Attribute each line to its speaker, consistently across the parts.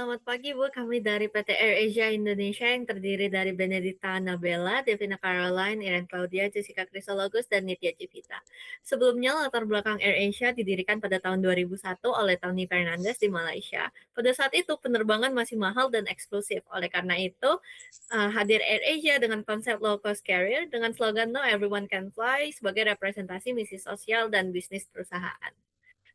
Speaker 1: Selamat pagi Bu, kami dari PT AirAsia Indonesia yang terdiri dari Benedita Annabella, Devina Caroline, Iren Claudia, Jessica Chrysologus, dan Nitya Civita. Sebelumnya, latar belakang AirAsia didirikan pada tahun 2001 oleh Tony Fernandez di Malaysia. Pada saat itu, penerbangan masih mahal dan eksklusif. Oleh karena itu, hadir AirAsia dengan konsep low cost carrier dengan slogan No Everyone Can Fly sebagai representasi misi sosial dan bisnis perusahaan.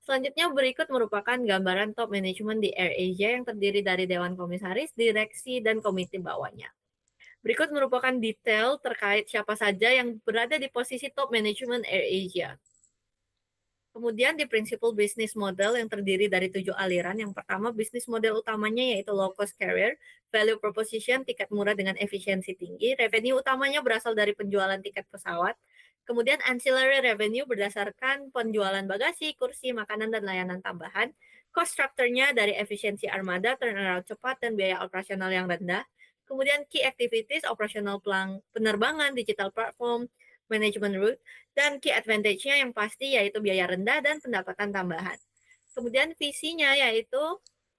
Speaker 1: Selanjutnya berikut merupakan gambaran top manajemen di AirAsia yang terdiri dari Dewan Komisaris, Direksi, dan Komite bawahnya. Berikut merupakan detail terkait siapa saja yang berada di posisi top manajemen AirAsia. Kemudian di prinsipal business model yang terdiri dari 7 aliran. Yang pertama, bisnis model utamanya yaitu low cost carrier, value proposition, tiket murah dengan efisiensi tinggi. Revenue utamanya berasal dari penjualan tiket pesawat. Kemudian ancillary revenue berdasarkan penjualan bagasi, kursi, makanan, dan layanan tambahan. Cost structure-nya dari efisiensi armada, turnaround cepat, dan biaya operasional yang rendah. Kemudian key activities, operasional penerbangan, digital platform, management route, dan key advantage-nya yang pasti yaitu biaya rendah dan pendapatan tambahan. Kemudian visinya yaitu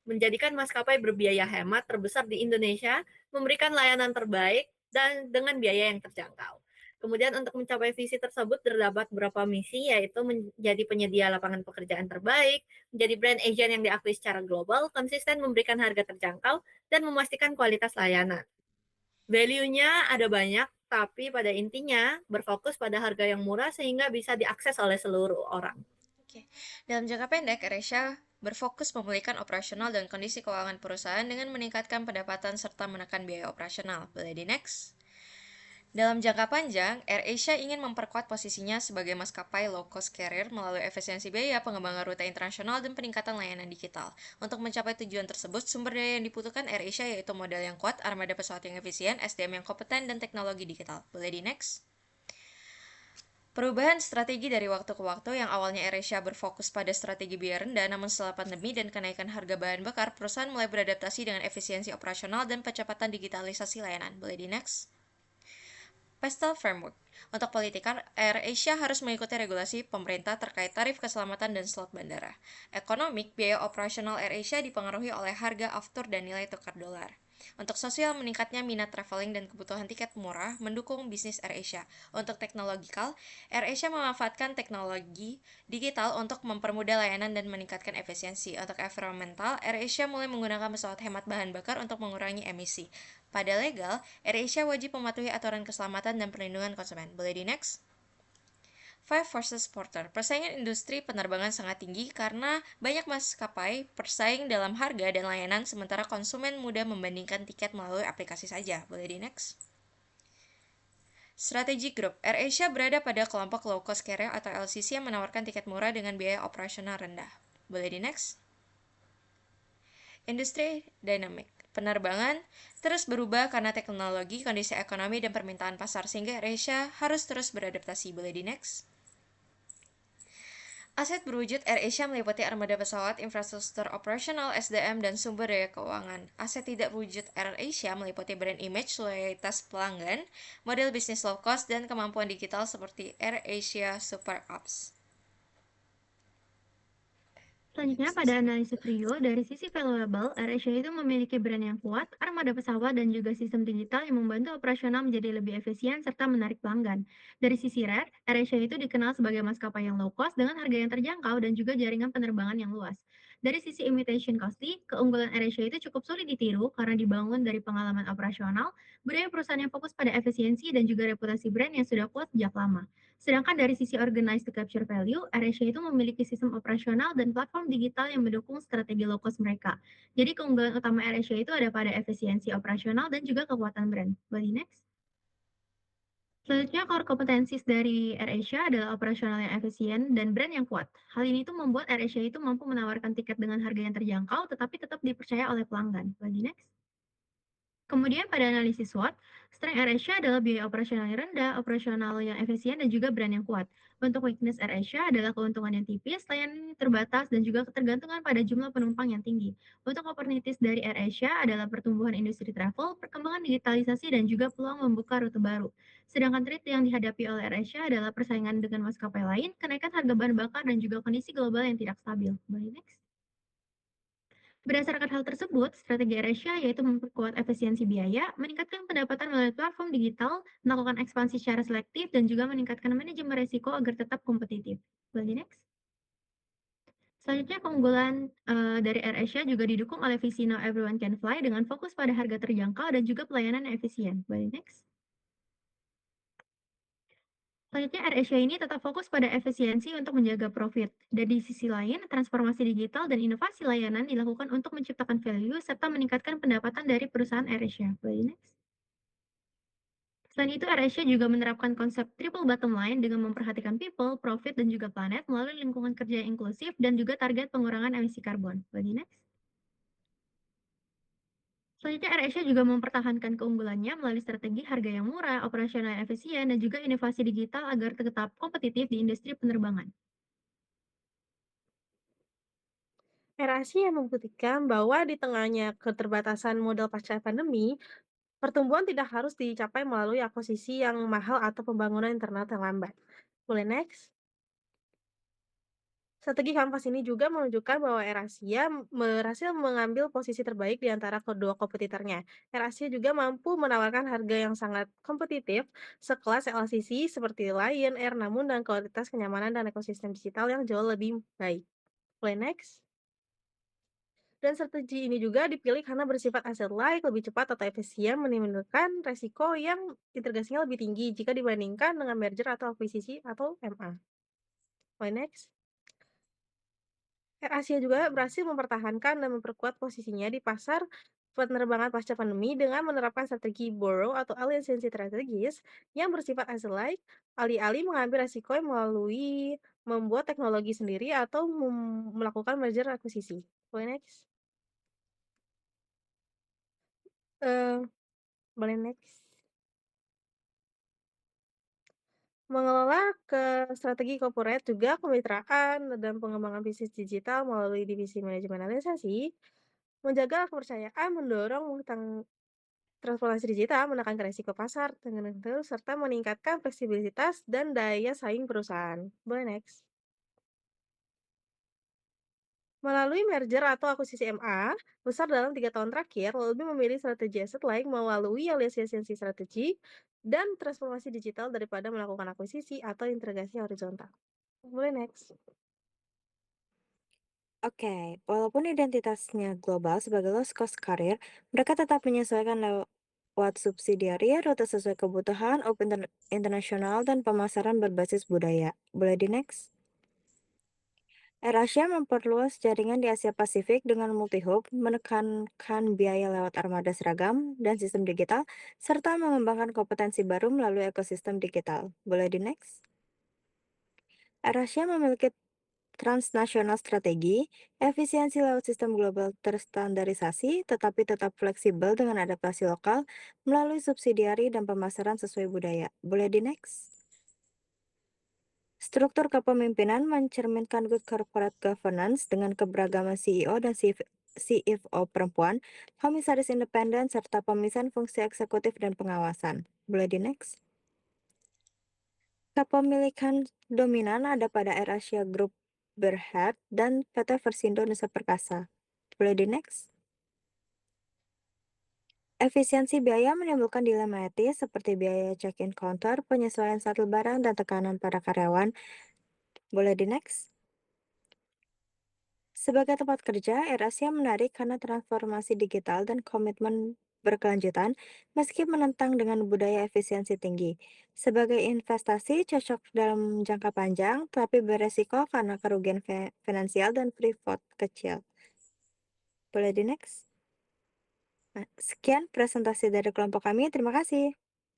Speaker 1: menjadikan maskapai berbiaya hemat terbesar di Indonesia, memberikan layanan terbaik dan dengan biaya yang terjangkau. Kemudian untuk mencapai visi tersebut terdapat beberapa misi yaitu menjadi penyedia lapangan pekerjaan terbaik, menjadi brand Asian yang diakui secara global, konsisten memberikan harga terjangkau, dan memastikan kualitas layanan. Value-nya ada banyak, tapi pada intinya berfokus pada harga yang murah sehingga bisa diakses oleh seluruh orang.
Speaker 2: Oke. Dalam jangka pendek, AirAsia berfokus memulihkan operasional dan kondisi keuangan perusahaan dengan meningkatkan pendapatan serta menekan biaya operasional. Boleh di next? Dalam jangka panjang, AirAsia ingin memperkuat posisinya sebagai maskapai low-cost carrier melalui efisiensi biaya, pengembangan rute internasional, dan peningkatan layanan digital. Untuk mencapai tujuan tersebut, sumber daya yang dibutuhkan AirAsia yaitu modal yang kuat, armada pesawat yang efisien, SDM yang kompeten, dan teknologi digital. Boleh di next? Perubahan strategi dari waktu ke waktu yang awalnya AirAsia berfokus pada strategi biaya rendah, namun setelah pandemi dan kenaikan harga bahan bakar, perusahaan mulai beradaptasi dengan efisiensi operasional dan percepatan digitalisasi layanan. Boleh di next? Postal Framework. Untuk politika, AirAsia harus mengikuti regulasi pemerintah terkait tarif keselamatan dan slot bandara. Ekonomik, biaya operasional AirAsia dipengaruhi oleh harga aftur dan nilai tukar dolar. Untuk sosial, meningkatnya minat traveling dan kebutuhan tiket murah mendukung bisnis AirAsia. Untuk teknologikal, AirAsia memanfaatkan teknologi digital untuk mempermudah layanan dan meningkatkan efisiensi. Untuk environmental, AirAsia mulai menggunakan pesawat hemat bahan bakar untuk mengurangi emisi. Pada legal, AirAsia wajib mematuhi aturan keselamatan dan perlindungan konsumen. Boleh di next? Five Forces Porter. Persaingan industri penerbangan sangat tinggi karena banyak maskapai bersaing dalam harga dan layanan sementara konsumen mudah membandingkan tiket melalui aplikasi saja. Boleh di next? Strategi Group. AirAsia berada pada kelompok low cost carrier atau LCC yang menawarkan tiket murah dengan biaya operasional rendah. Boleh di next? Industri dynamic. Penerbangan terus berubah karena teknologi, kondisi ekonomi, dan permintaan pasar sehingga AirAsia harus terus beradaptasi. Boleh di next? Aset berwujud AirAsia meliputi armada pesawat, infrastruktur operasional, SDM, dan sumber daya keuangan. Aset tidak berwujud AirAsia meliputi brand image, loyalitas pelanggan, model bisnis low cost, dan kemampuan digital seperti AirAsia Super Apps.
Speaker 3: Selanjutnya, pada analisis Rio, dari sisi valuable, AirAsia itu memiliki brand yang kuat, armada pesawat, dan juga sistem digital yang membantu operasional menjadi lebih efisien serta menarik pelanggan. Dari sisi rare, AirAsia itu dikenal sebagai maskapai yang low cost dengan harga yang terjangkau dan juga jaringan penerbangan yang luas. Dari sisi imitation costly, keunggulan AirAsia itu cukup sulit ditiru karena dibangun dari pengalaman operasional, budaya perusahaan yang fokus pada efisiensi, dan juga reputasi brand yang sudah kuat sejak lama. Sedangkan dari sisi organize to capture value, AirAsia itu memiliki sistem operasional dan platform digital yang mendukung strategi low cost mereka. Jadi keunggulan utama AirAsia itu ada pada efisiensi operasional dan juga kekuatan brand. Boleh next? Selanjutnya, core kompetensis dari AirAsia adalah operasional yang efisien dan brand yang kuat. Hal ini tuh membuat AirAsia itu mampu menawarkan tiket dengan harga yang terjangkau, tetapi tetap dipercaya oleh pelanggan. Boleh next? Kemudian pada analisis SWOT, strength AirAsia adalah biaya operasional yang rendah, operasional yang efisien, dan juga brand yang kuat. Untuk weakness AirAsia adalah keuntungan yang tipis, layanan terbatas, dan juga ketergantungan pada jumlah penumpang yang tinggi. Untuk opportunities dari AirAsia adalah pertumbuhan industri travel, perkembangan digitalisasi, dan juga peluang membuka rute baru. Sedangkan threat yang dihadapi oleh AirAsia adalah persaingan dengan maskapai lain, kenaikan harga bahan bakar, dan juga kondisi global yang tidak stabil. Boleh next? Berdasarkan hal tersebut, strategi AirAsia yaitu memperkuat efisiensi biaya, meningkatkan pendapatan melalui platform digital, melakukan ekspansi secara selektif, dan juga meningkatkan manajemen risiko agar tetap kompetitif. Boleh next? Selanjutnya, keunggulan dari AirAsia juga didukung oleh visi Now Everyone Can Fly dengan fokus pada harga terjangkau dan juga pelayanan yang efisien. Boleh next? Selanjutnya, AirAsia ini tetap fokus pada efisiensi untuk menjaga profit. Dan di sisi lain, transformasi digital dan inovasi layanan dilakukan untuk menciptakan value serta meningkatkan pendapatan dari perusahaan AirAsia. Boleh next? Selain itu, AirAsia juga menerapkan konsep triple bottom line dengan memperhatikan people, profit, dan juga planet melalui lingkungan kerja yang inklusif dan juga target pengurangan emisi karbon. Boleh next? Selanjutnya, AirAsia juga mempertahankan keunggulannya melalui strategi harga yang murah, operasional yang efisien, dan juga inovasi digital agar tetap kompetitif di industri penerbangan.
Speaker 4: AirAsia membuktikan bahwa di tengahnya keterbatasan modal pasca pandemi, pertumbuhan tidak harus dicapai melalui akuisisi yang mahal atau pembangunan internet yang lambat. Boleh next? Strategi Kampas ini juga menunjukkan bahwa AirAsia berhasil mengambil posisi terbaik di antara kedua kompetitornya. AirAsia juga mampu menawarkan harga yang sangat kompetitif sekelas LCC seperti Lion Air, namun dengan kualitas kenyamanan dan ekosistem digital yang jauh lebih baik. Boleh next? Dan strategi ini juga dipilih karena bersifat asset light, lebih cepat atau efisien, menimbulkan resiko yang integrasinya lebih tinggi jika dibandingkan dengan merger atau akuisisi atau MA. Boleh next? AirAsia juga berhasil mempertahankan dan memperkuat posisinya di pasar penerbangan pasca pandemi dengan menerapkan strategi borrow atau aliansi strategis yang bersifat asset light, alih-alih mengambil resiko yang melalui membuat teknologi sendiri atau melakukan merger akuisisi. Boleh next? Eh, boleh next? Mengelola ke strategi corporate juga kemitraan dan pengembangan bisnis digital melalui divisi manajemen organisasi, menjaga kepercayaan, mendorong transformasi digital, menekan resiko pasar, dengan itu, serta meningkatkan fleksibilitas dan daya saing perusahaan. Boleh next. Melalui merger atau akuisisi MA besar dalam 3 tahun terakhir, lebih memilih strategi aset light melalui aliansi strategi dan transformasi digital daripada melakukan akuisisi atau integrasi horizontal. Boleh next.
Speaker 5: Oke, walaupun identitasnya global sebagai low cost carrier, mereka tetap menyesuaikan lewat subsidiary, rute sesuai kebutuhan, open internasional, dan pemasaran berbasis budaya. Boleh di next? AirAsia memperluas jaringan di Asia Pasifik dengan multi-hub, menekankan biaya lewat armada seragam dan sistem digital, serta mengembangkan kompetensi baru melalui ekosistem digital. Boleh di next? AirAsia memiliki transnasional strategi, efisiensi lewat sistem global terstandarisasi, tetapi tetap fleksibel dengan adaptasi lokal melalui subsidiari dan pemasaran sesuai budaya. Boleh di next? Struktur kepemimpinan mencerminkan good corporate governance dengan keberagaman CEO dan CFO perempuan, komisaris independen, serta pemisahan fungsi eksekutif dan pengawasan. Boleh di next? Kepemilikan dominan ada pada AirAsia Group Berhad dan PT Versindo Nusa Perkasa. Boleh di next? Efisiensi biaya menimbulkan dilema etis seperti biaya check-in counter, penyesuaian saat lebaran, dan tekanan pada karyawan. Boleh di next? Sebagai tempat kerja, AirAsia menarik karena transformasi digital dan komitmen berkelanjutan meski menentang dengan budaya efisiensi tinggi. Sebagai investasi cocok dalam jangka panjang, tapi beresiko karena kerugian finansial dan free float kecil. Boleh di next? Nah, sekian presentasi dari kelompok kami. Terima kasih.